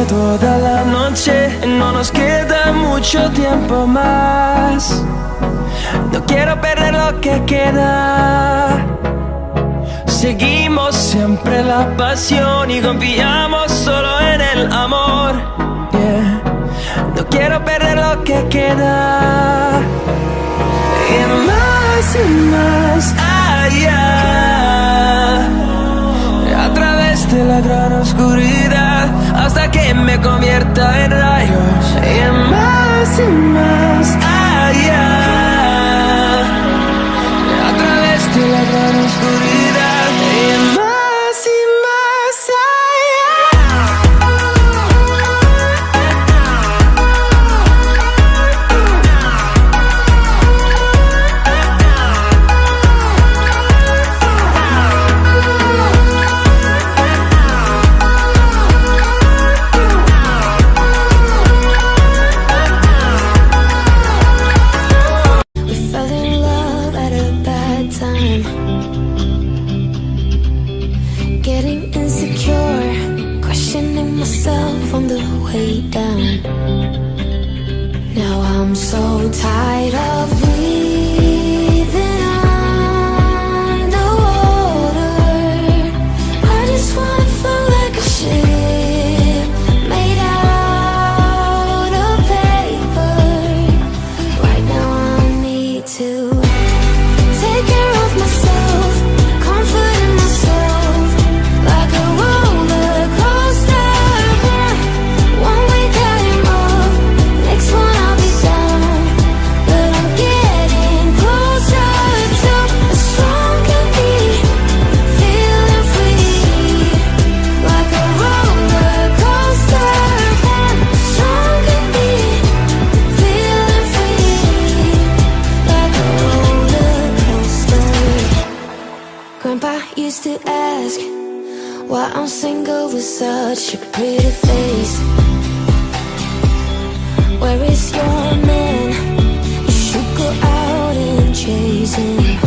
toda la noche, no nos queda mucho tiempo más. No quiero perder lo que queda. Seguimos siempre la pasión y confiamos solo en el amor. Yeah. No quiero perder lo que queda. Y más allá, a través de la gran oscuridad, hasta que me convierta en rayos. Y más allá, a través de la gran oscuridad. Y más getting insecure, questioning myself on the way down. Now I'm so tired of breathing underwater. I just wanna float like a ship made out of paper. Right now I need to take care of myself, comfort in myself, like a roller coaster. One week I am up, next one I'll be down. But I'm getting closer to a stronger me, feeling free, like a roller coaster. Stronger me, feeling free, like a roller coaster. Grandpa used to ask why I'm single with such a pretty face. Where is your man? You should go out and chase him.